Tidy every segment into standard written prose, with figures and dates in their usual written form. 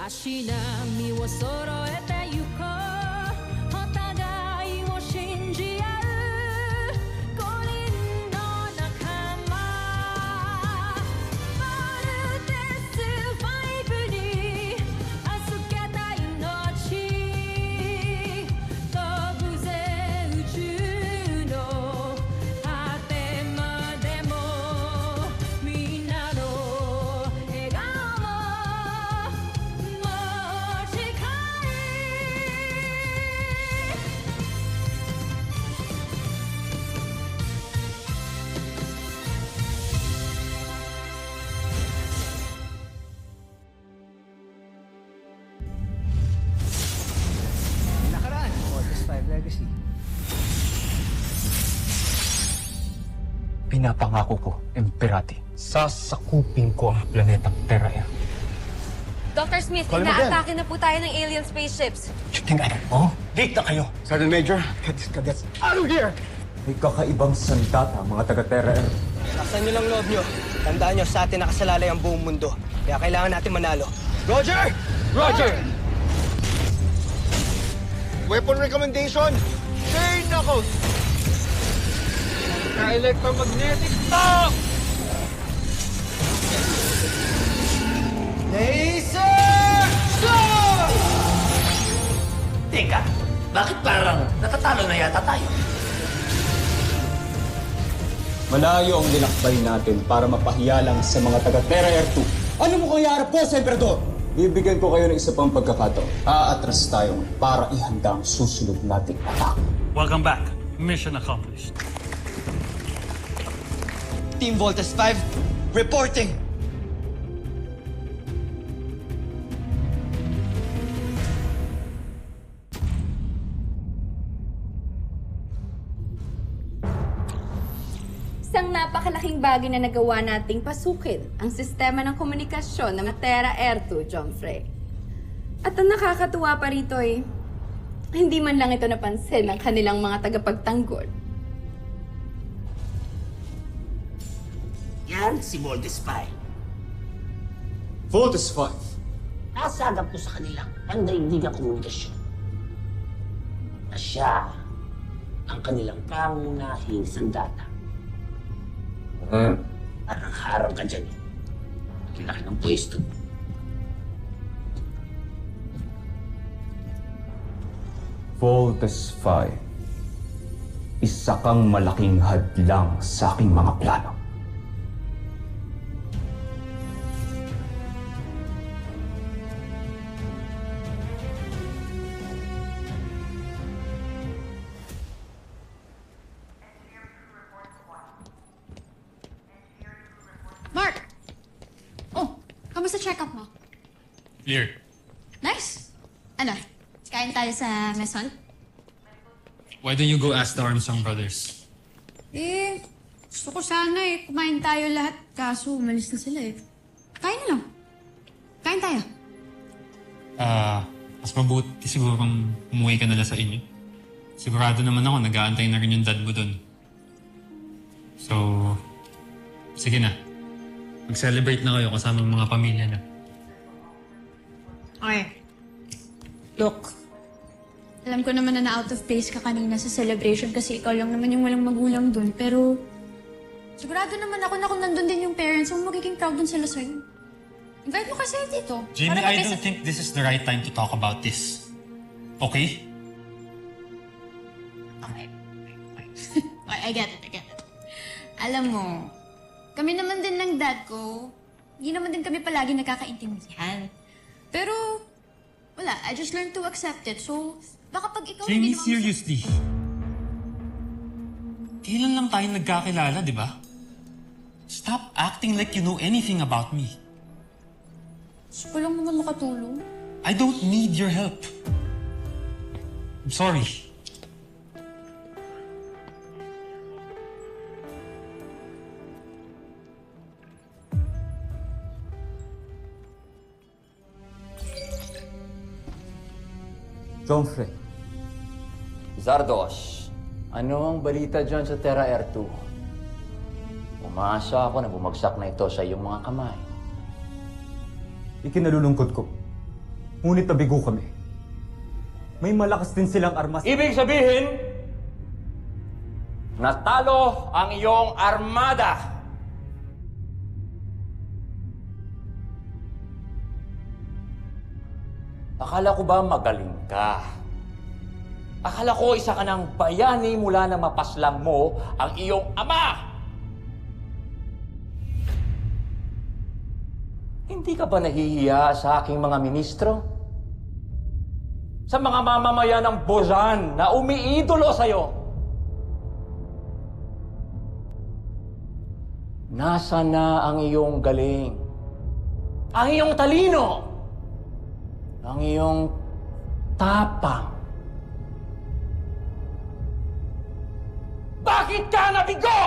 しな身を揃えてゆこうお互いを信じ合う五人の仲間まるでスファイブに預けた命飛ぶぜ宇宙の果てまでもみんなの笑顔も持ち帰Nakaraan, Mortis 5 Legacy. Pinapangako ko, Emperati, sasakupin ko ang planetang Terra-Air. Dr. Smith, Call him ina-atake na po tayo ng alien spaceships. You think I don't know? Late na kayo. Sergeant Major, get these cadets out of here! May kakaibang sandata, mga taga-Terra-Air. Laksan niyo lang loob niyo. Tandaan niyo, sa atin nakasalalay ang buong mundo. Kaya kailangan natin manalo. Roger! Roger! Weapon recommendation, Chain Knuckles! Electromagnetic Talk! Laser Sword! Teka, bakit parang natatalo na yata tayo? Malayo ang linakbay natin para mapahiyalang sa mga taga-Terra-Air 2. Ano mo kang iarap ko sa Emperador? Bibigyan ko kayo ng isa pang pagkakataon. Aatras tayo para ihanda ang susunod nating attack. Welcome back. Mission accomplished. Team Voltes 5, reporting! Isang napakalaking bagay na nagawa nating pasukin ang sistema ng komunikasyon ng Terra-Air 2, Jomfrey. At ang nakakatuwa pa rito hindi man lang ito napansin ng kanilang mga tagapagtanggol. Yan si Voltes 5. Voltes 5. Nasagap ko sa kanilang pandaigdigang komunikasyon. Na siya ang kanilang pangunahing sandata. Parang harang ka dyan. Ang laki ng pwesto. Voltes 5. Isa kang malaking hadlang sa aking mga plano. Mark! Oh, kamusta check-up mo? Clear. Nice! Ano, kain tayo sa Meson? Why don't you go ask the Armstrong brothers? Gusto ko sana kumain tayo lahat. Kaso, umalis na sila Kain na lang. Kain tayo. Mas mabuti siguro kung umuwi ka na lang sa inyo. Sigurado naman ako, nag-aantay na rin yung dad mo dun. So, sige na. Mag-celebrate na kayo kasama ng mga pamilya na. Okay. Look, alam ko naman na out of place ka kanina sa celebration kasi ikaw lang naman yung walang magulang dun. Pero, sigurado naman ako na kung nandun din yung parents mo, magiging proud dun sila sa'yo. Invite mo kasi dito. Jimmy, Para I mag- don't think this is the right time to talk about this. Okay? Okay, I get it. Alam mo, kami naman din ng dad ko, hindi naman din kami palagi nagkakaintindihan. Pero, wala, I just learned to accept it. So, baka pag ikaw Jamie, hindi naman... seriously. Kailan lang tayo nagkakilala, di ba? Stop acting like you know anything about me. Gusto ko lang naman makatulong. I don't need your help. I'm sorry. Jomfrey. Zardoz, ano ang balita dyan sa Terra-Air 2? Umaasa ako na bumagsak na ito sa iyong mga kamay. Ikinalulungkot ko. Ngunit nabigo kami. May malakas din silang armas. Ibig sabihin, natalo ang iyong armada. Akala ko ba magaling ka? Akala ko isa ka ng bayani mula na mapaslang mo ang iyong ama! Hindi ka ba nahihiya sa aking mga ministro? Sa mga mamamayan ng Bozan na umiidolo sa'yo? Nasa na ang iyong galing? Ang iyong talino? Ang iyong tapang? Bakit ka nabigo?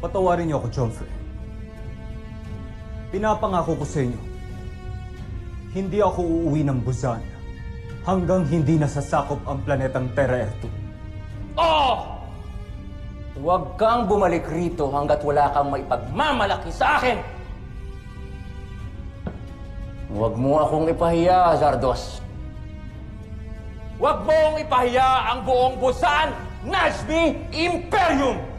Patawarin niyo ako, Joffrey. Pinapangako ko sa inyo, hindi ako uuwi ng Buzan hanggang hindi nasasakop ang planetang Terra-Ertu. Oh! Huwag kang bumalik rito hanggat wala kang maipagmamalaki sa akin! Huwag mo akong ipahiya, Zardos. Huwag mong ipahiya ang buong Buzan Nazmi Imperium!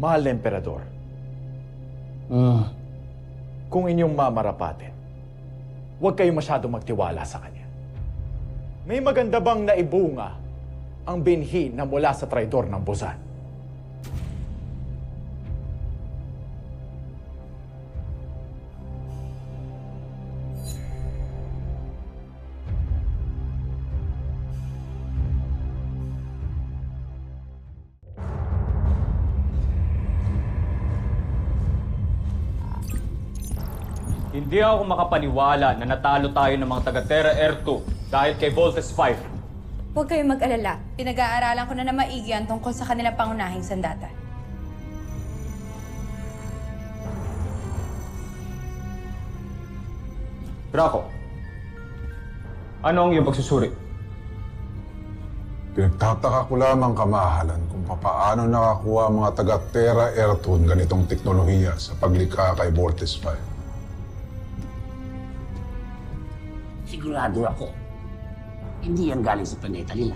Mahal na Emperador, kung inyong mamarapatin, huwag kayo masyadong magtiwala sa kanya. May maganda bang naibunga ang binhi na mula sa traidor ng Buzan? Hindi ako makapaniwala na natalo tayo ng mga taga-Terra-Ertu dahil kay Voltes 5. Huwag kayong mag-alala. Pinag-aaralan ko na maigi ang tungkol sa kanilang pangunahing sandata. Draco, ano ang iyong pagsusuri? Pinagtataka ko lamang, kamahalan, kung papaano nakakuha ang mga taga-Terra-Ertu ng ganitong teknolohiya sa paglikha kay Voltes 5. Sigurado ako, hindi yan galing sa planeta nila.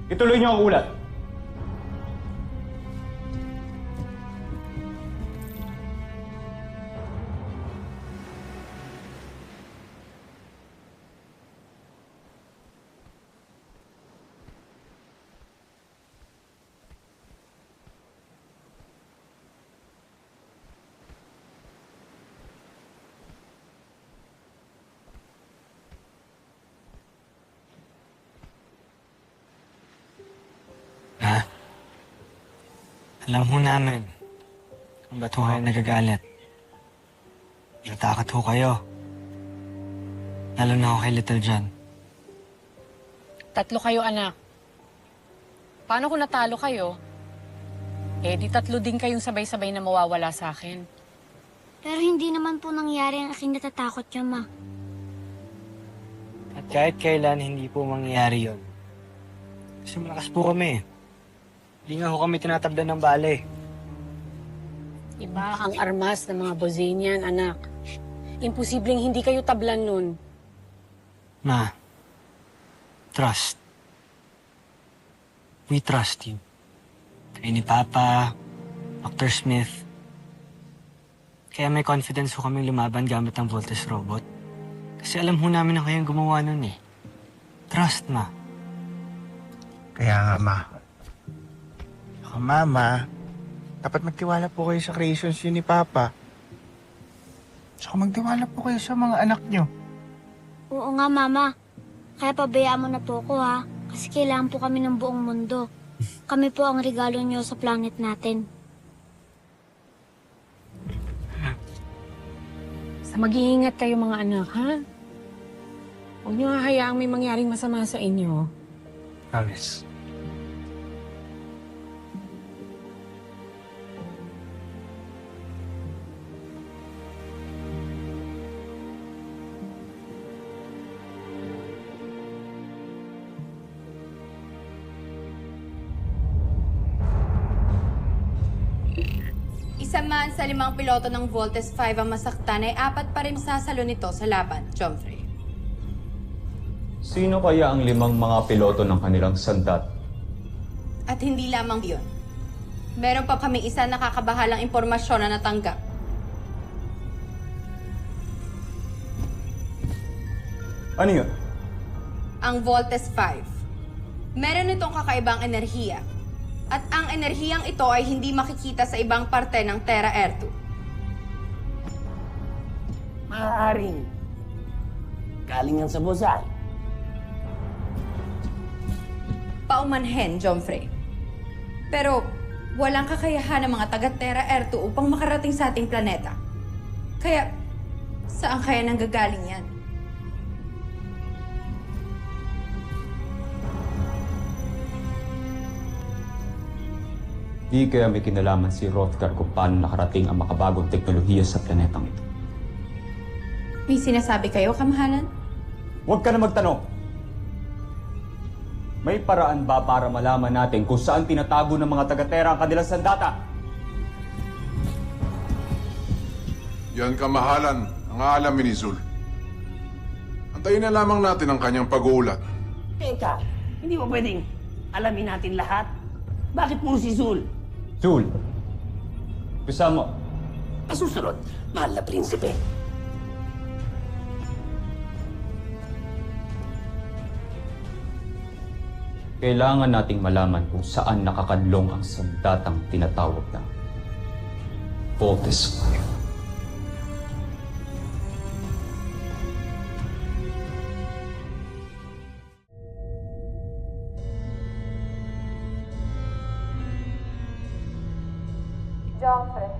Ituloy niyo ang ulat. Alam ho namin kung ba't ho kayo nagagalit. Natakot ho kayo. Lalo na ho kay Little John. Tatlo kayo, anak. Paano kung natalo kayo? Eh, di tatlo din kayong sabay-sabay na mawawala sa akin. Pero hindi naman po nangyari ang aking natatakot niya, Ma. At kahit kailan, hindi po mangyayari yon. Kasi malakas po kami. Hindi nga ho kami tinatablan ng bale. Iba ang armas ng mga Bozanian, anak. Imposibleng hindi kayo tablan nun. Ma, trust. We trust you. Kayo ni Papa, Dr. Smith. Kaya may confidence ho kami lumaban gamit ang Voltes robot. Kasi alam ho namin na kayong gumawa nun eh. Trust, Ma. Kaya nga, Ma. Mama, dapat magtiwala po kayo sa creations yun ni Papa. Saka magtiwala po kayo sa mga anak nyo. Oo nga, Mama. Kaya pabayaan mo na po ko, ha? Kasi kailangan po kami ng buong mundo. Kami po ang regalo niyo sa planet natin. Sa mag-iingat kayo mga anak, ha? Huwag niyo hahayaang may mangyaring masama sa inyo. Promise. Isa man sa 5 piloto ng Voltes 5 ang masaktan ay 4 pa rin sasalo nito sa laban, Jomfrey. Sino kaya ang 5 mga piloto ng kanilang sandat? At hindi lamang yun. Meron pa kami isa nakakabahalang impormasyon na natanggap. Ano yun? Ang Voltes 5. Meron itong kakaibang enerhiya. At ang enerhiyang ito ay hindi makikita sa ibang parte ng Terra Ertu. Maaaring galing yan sa Bozal. Paumanhin, Jomfrey. Pero walang kakayahan ng mga taga-Terra Ertu upang makarating sa ating planeta. Kaya, saan kaya nanggagaling yan? Di kaya may kinalaman si Hrothgar kung paano nakarating ang makabagong teknolohiya sa planetang ito. May sinasabi kayo, kamahalan? Huwag ka na magtanong! May paraan ba para malaman natin kung saan tinatago ng mga taga-Terra ang kanilang sandata? Yan kamahalan ang aalamin ni Zul. Antayin na lamang natin ang kanyang pag-uulat. Teka, hindi mo pwedeng alamin natin lahat? Bakit puro si Zul? Zul, gusto mo? Susunod, mahal na prinsipe. Kailangan nating malaman kung saan nakakadlong ang sandatang tinatawag na Voltes 5. Jomfrey,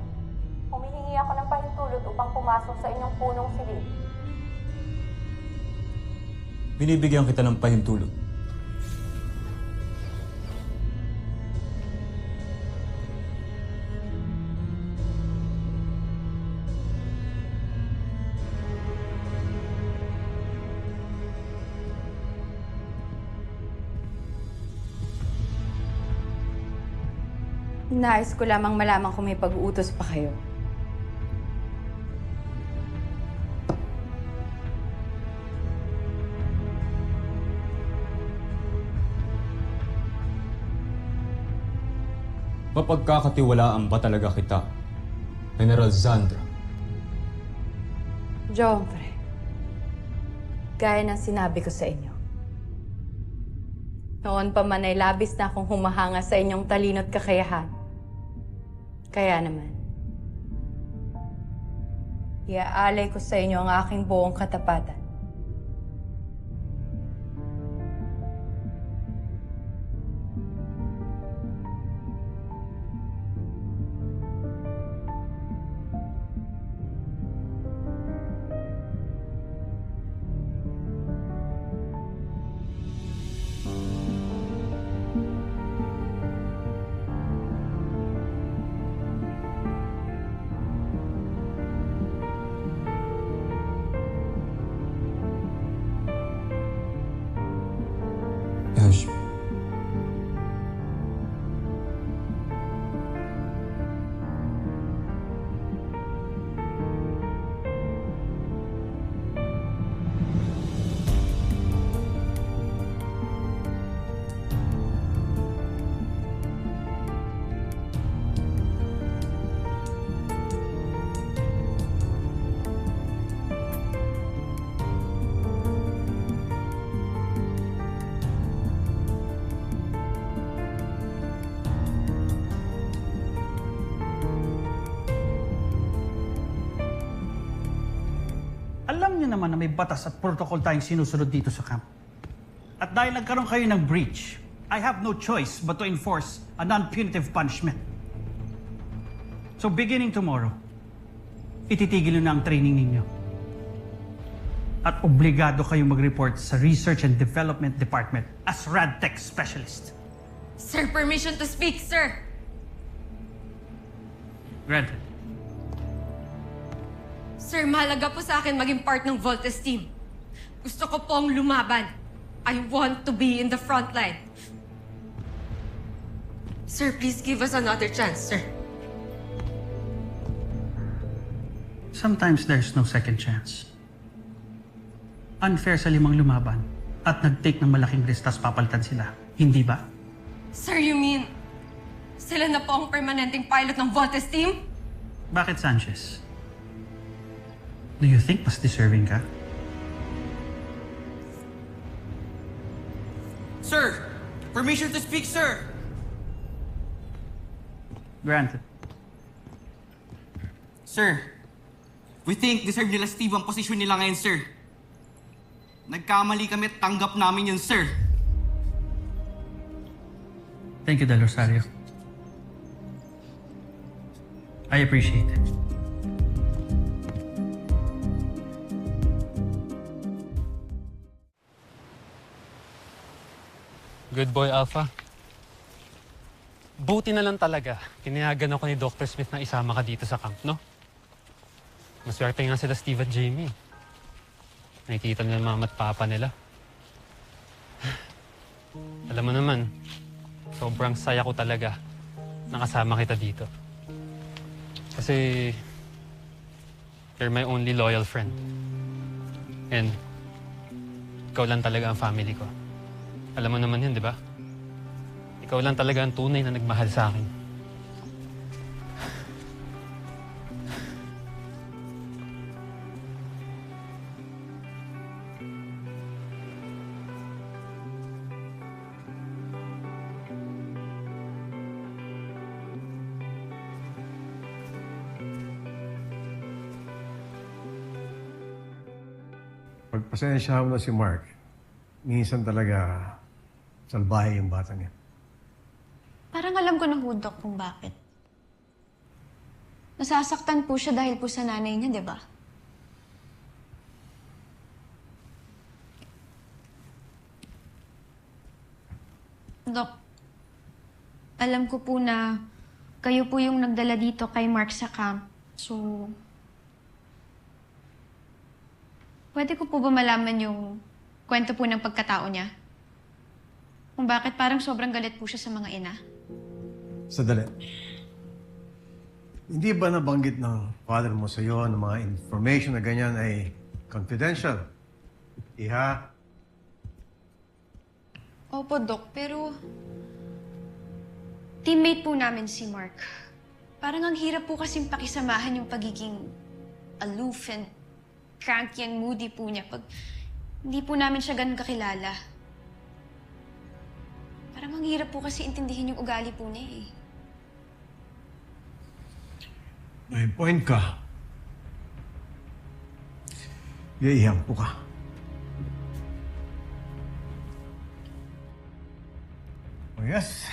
humihingi ako ng pahintulot upang pumasok sa inyong punong silid. Binibigyan kita ng pahintulot. Nais ko lamang malaman kung may pag-uutos pa kayo. Mapagkakatiwalaan ba talaga kita, General Zandra? Jomfrey, gaya ng sinabi ko sa inyo. Noon pa man ay labis na akong humahanga sa inyong talino't kakayahan. Kaya naman, iaalay ko sa inyo ang aking buong katapatan. Yash. Alam niyo naman na may batas at protocol tayong sinusunod dito sa camp. At dahil nagkaroon kayo ng breach, I have no choice but to enforce a non-punitive punishment. So beginning tomorrow, ititigil nyo na ang training ninyo. At obligado kayong mag-report sa Research and Development Department as RadTech Specialist. Sir, permission to speak, sir! Granted. Sir, mahalaga po sa akin maging part ng Voltes team. Gusto ko pong lumaban. I want to be in the front line. Sir, please give us another chance, sir. Sometimes there's no second chance. Unfair sa 5 lumaban at nag-take ng malaking risk tas papalitan sila. Hindi ba? Sir, you mean sila na po ang permanenteng pilot ng Voltes team? Bakit, Sanchez? Do you think mas deserving ka? Sir! Permission to speak, sir! Granted. Sir, we think deserve nila Steve ang posisyon nila ngayon, sir. Nagkamali kami at tanggap namin yun, sir. Thank you, Del Rosario. I appreciate it. Good boy, Alpha. Buti na lang talaga. Tinayagan ako ni Dr. Smith na isama ka dito sa camp, no? Maswerte nga sila Steve at Jamie. Nakikita nila mama at papa nila. Alam mo naman, sobrang saya ko talaga nakasama kita dito. Kasi you're my only loyal friend. And ikaw lang talaga ang family ko. Alam mo naman yun, di ba? Ikaw lang talaga ang tunay na nagmahal sa akin. Pagpasensya mo na si Mark. Minsan talaga salbahe yung batang yan. Parang alam ko na, Dok, kung bakit. Nasasaktan po siya dahil po sa nanay niya, di ba? Dok, alam ko po na kayo po yung nagdala dito kay Mark sa camp. So, pwede ko po ba malaman yung kwento po ng pagkatao niya? Kung bakit parang sobrang galit po siya sa mga ina? Sadali. Hindi ba nabanggit ng father mo sa iyo ng mga information na ganyan ay confidential? Iha? Opo, Dok, pero teammate po namin si Mark. Parang ang hirap po kasing pakisamahan yung pagiging aloof and cranky and moody po niya pag hindi po namin siya ganun kakilala. Parang ang hirap po kasi intindihin yung ugali po niya eh. May point ka. Iiyak po ka. Oh yes.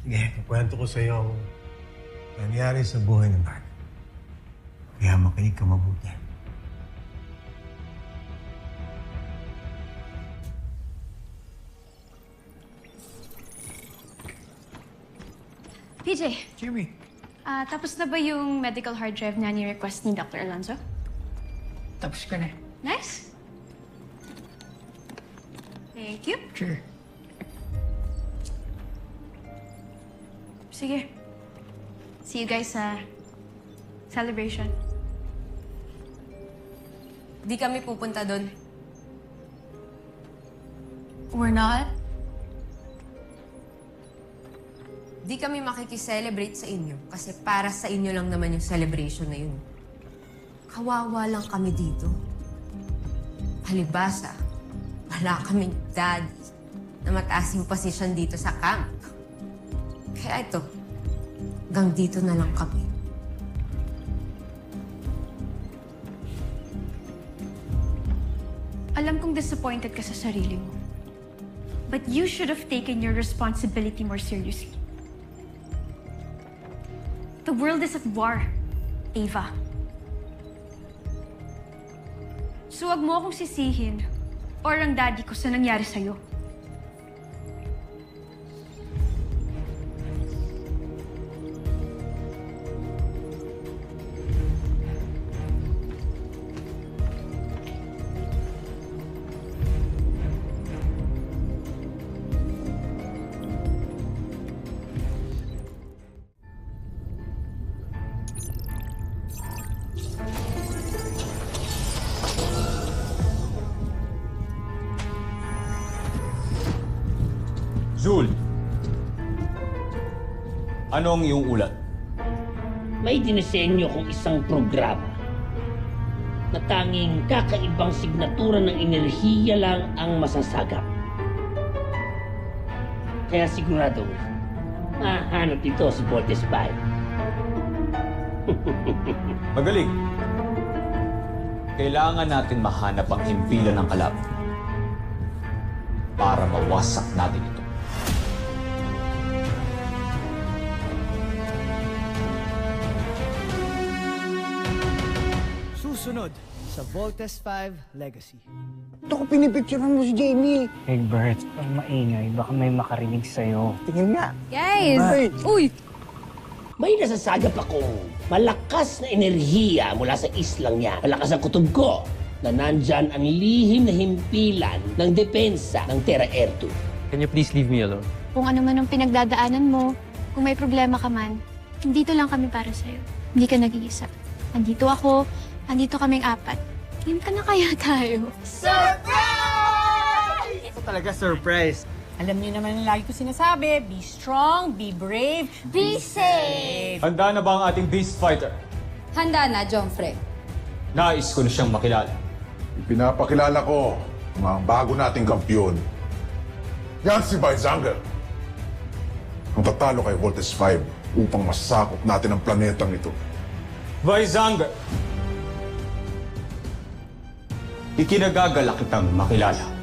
Sige, kukwento ko sa iyo ang nangyari sa buhay ng Mark. Kaya makinig ka mabuti. PJ. Jimmy. Tapos na ba yung medical hard drive na ni-request ni Dr. Alonzo? Tapos ka na. Nice. Thank you. Sure. Sige. See you guys sa celebration. Di kami pupunta doon. We're not? Di kami makikiselebrate sa inyo kasi para sa inyo lang naman yung celebration na yun. Kawawa lang kami dito. Palibasa, wala kaming daddy na mataasing posisyon dito sa camp. Kaya ito, hanggang dito na lang kami. Alam kong disappointed ka sa sarili mo. But you should have taken your responsibility more seriously. The world is at war, Ava. So wag mo akong sisihin or ang daddy ko sa nangyari sa'yo. Zul, ano ang iyong ulat? May dinisenyo kong isang programa na tanging kakaibang signatura ng enerhiya lang ang masasagap. Kaya sigurado, mahanap dito si Voltes 5. Magaling. Kailangan natin mahanap ang himpilan ng kalaban para mawasak natin ito. Susunod sa Voltes 5 Legacy. Ito ko pinipicturean mo si Jamie. Egbert, ang maingay. Baka may makarinig sa'yo. Tingin nga. Guys! Ay. Uy! May nasasagap akong malakas na enerhiya mula sa islang niya. Malakas ang kutob ko na nandyan ang lihim na himpilan ng depensa ng Terra Air 2. Can you please leave me alone? Kung ano man ang pinagdadaanan mo, kung may problema ka man, nandito lang kami para sa'yo. Hindi ka nag-iisa. Andito ako, andito kaming apat. Game ka na kaya tayo. Ito talaga surprise. Alam niyo naman ang lagi ko sinasabi, be strong, be brave, be safe. Handa na ba ang ating beast fighter? Handa na, Jomfre. Nais ko na siyang makilala. Ipinapakilala ko ang mga bago nating kampiyon. Yan si Vizanga. Ang tatalo kay Voltes 5 upang masakop natin ang planetang ito. Vizanga! Ikinagagalak kitang makilala.